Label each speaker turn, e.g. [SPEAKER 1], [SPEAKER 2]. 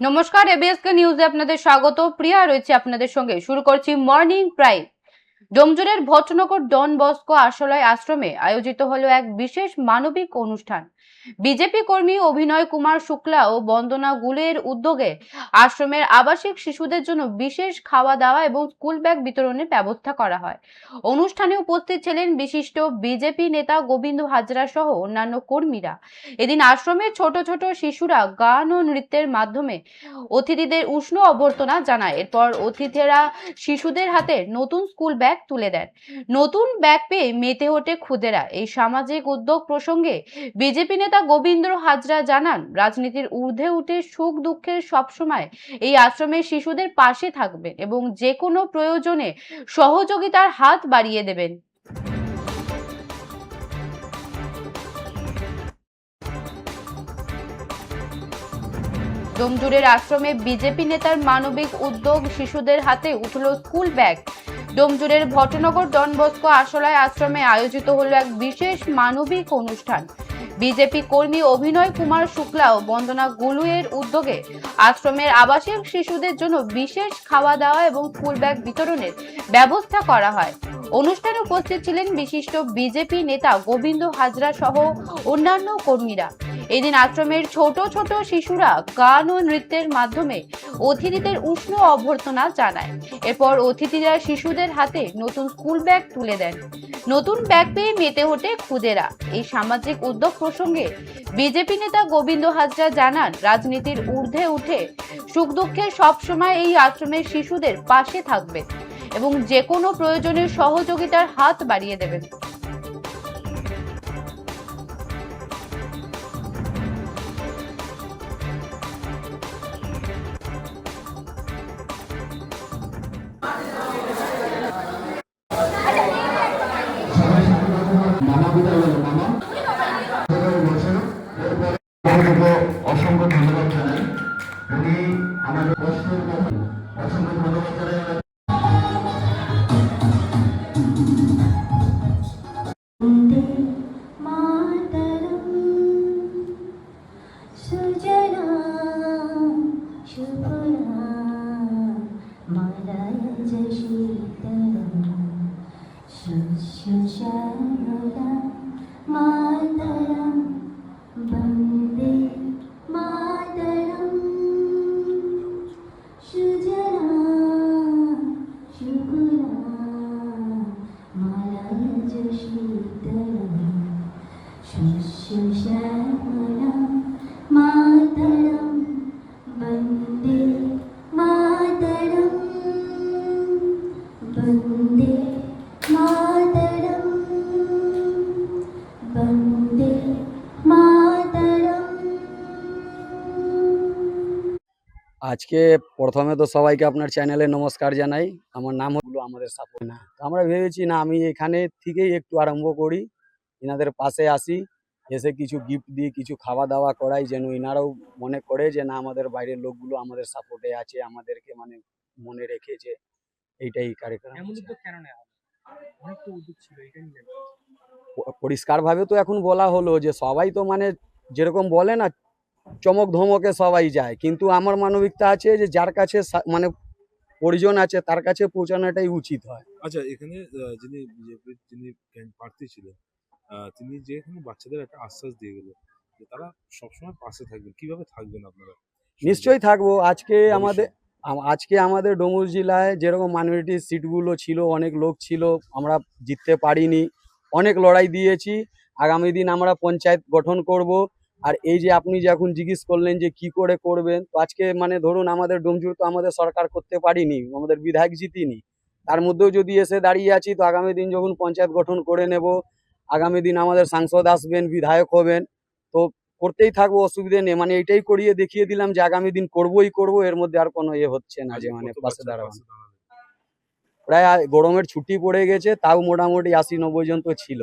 [SPEAKER 1] নমস্কার, এবিএসকে নিউজে আপনাদের স্বাগত। প্রিয়া রয়েছে আপনাদের সঙ্গে। শুরু করছি মর্নিং প্রাইম। ডোমজুড়ের ভট্টনগর ডন বস্কো আশ্রয় আশ্রমে আয়োজিত হলো এক বিশেষ মানবিক অনুষ্ঠান। বিজেপি কর্মী অভিনয় কুমার শুক্লা ও বন্দনা গুলের উদ্যোগে আশ্রমের আবাসিক শিশুদের জন্য বিশেষ খাওয়া দাওয়া এবং স্কুল ব্যাগ বিতরণের ব্যবস্থা করা হয়। অনুষ্ঠানে উপস্থিত ছিলেন বিশিষ্ট বিজেপি নেতা গোবিন্দ হাজরা সহ অন্যান্য কর্মীরা। এদিন আশ্রমের ছোট ছোট শিশুরা গান ও নৃত্যের মাধ্যমে অতিথিদের উষ্ণ অভ্যর্থনা জানায়। এরপর অতিথিরা শিশুদের হাতে নতুন স্কুল ব্যাগ তুলে দেন। নতুন ব্যাগ পেয়ে মেতে ওঠে খুদেরা। এই সামাজিক উদ্যোগ প্রসঙ্গে বিজেপি নেতা গোবিন্দ হাজরা জানান, রাজনীতির ঊর্ধ্বে উঠে সুখ দুঃখের সবসময় এই আশ্রমের শিশুদের পাশে থাকবেন এবং যে কোনো প্রয়োজনে সহযোগিতার হাত বাড়িয়ে দেবেন। ডোমজুড়ের আশ্রমে বিজেপি নেতার মানবিক উদ্যোগ, শিশুদের হাতে উঠল স্কুল ব্যাগ। ডোমজুড়ের ভট্টনগর ডন বস্কো আশ্রয় আশ্রমে আয়োজিত হলো এক বিশেষ মানবিক অনুষ্ঠান। বিজেপি কর্মী অভিনয় কুমার শুক্লা ও বন্দনা গুলুয়ের উদ্যোগে আশ্রমের আবাসিক শিশুদের জন্য বিশেষ খাওয়া দাওয়া এবং স্কুল ব্যাগ বিতরণের ব্যবস্থা করা হয়। অনুষ্ঠানে উপস্থিত ছিলেন বিশিষ্ট বিজেপি নেতা গোবিন্দ হাজরা সহ অন্যান্য কর্মীরা। এদিন আশ্রমের ছোট ছোট শিশুরা গান ও নৃত্যের মাধ্যমে অতিথিদের উষ্ণ অভ্যর্থনা জানায়। এরপর অতিথিরা শিশুদের হাতে নতুন স্কুল ব্যাগ তুলে দেন। নতুন ব্যাগ পেয়ে মেতে ওঠে খুদেরা। এই সামাজিক উদ্যোগ প্রসঙ্গে বিজেপি নেতা গোবিন্দ হাজরা জানান, রাজনীতির ঊর্ধ্বে উঠে সুখ দুঃখে সবসময় এই আশ্রমের শিশুদের পাশে থাকবে এবং যে কোনো প্রয়োজনে সহযোগিতার হাত বাড়িয়ে দেবেন।
[SPEAKER 2] অসংখ্য ধন্যবাদ জানাই। উনি আমাদের কষ্টের কথা অসংখ্য ধন্যবাদ জানাই।
[SPEAKER 3] আজকে প্রথমে তো সবাইকে আপনার চ্যানেলে নমস্কার জানাই। আমার নাম হলো আমাদের সাপোর্ট না, আমরা ভেবেছি না আমি এখানে থেকেই একটু আরম্ভ করি, এনাদের পাশে আসি, এসে কিছু গিফট দিই, কিছু খাওয়া দাওয়া করাই, যেন এনারাও মনে করে যে না আমাদের বাইরের লোকগুলো আমাদের সাপোর্টে আছে, আমাদেরকে মানে মনে রেখেছে। এইটাই কার্যক্রম। পরিষ্কারভাবে তো এখন বলা হলো যে সবাই তো মানে যেরকম বলে না চমক ধমকে সবাই যায়, কিন্তু আমার মানবিকতা আছে যে যার কাছে মানে পরিজন আছে তার কাছে পৌঁছানোটাই উচিত হয়।
[SPEAKER 4] আচ্ছা, এখানে যিনি বিজেপির যিনি প্রার্থী ছিলেন, তিনি যে এখানে বাচ্চাদের একটা আশ্বাস দিয়ে গেল যে তারা সবসময় পাশে থাকবেন, কিভাবে থাকবেন আপনারা?
[SPEAKER 3] নিশ্চয়ই থাকবো। আজকে আমাদের ডোমুর জেলায় যেরকম মাইনরিটি সিটগুলো ছিল, অনেক লোক ছিল, আমরা জিততে পারিনি, অনেক লড়াই দিয়েছি। আগামী দিন আমরা পঞ্চায়েত গঠন করব। আর এই যে আপনি যে এখন জিজ্ঞেস করলেন যে কি করে করবেন, তো আজকে মানে ধরুন আমাদের ডোমজুর তো আমাদের সরকার করতে পারিনি, আমাদের বিধায়ক জিতিনি, তার মধ্যেও যদি এসে দাঁড়িয়ে আছি, তো আগামী দিন যখন পঞ্চায়েত গঠন করে নেব, আগামী দিন আমাদের সাংসদ আসবেন, বিধায়ক হবেন, তো করতেই থাকবো, অসুবিধে নেই। মানে এইটাই করিয়ে দেখিয়ে দিলাম যে আগামী দিন করবোই করবো, এর মধ্যে আর কোনো হচ্ছে না যে মানে পাশে দাঁড়ানো। প্রায় গরমের ছুটি পড়ে গেছে, তাও মোটামুটি 80-90 জন তো ছিল।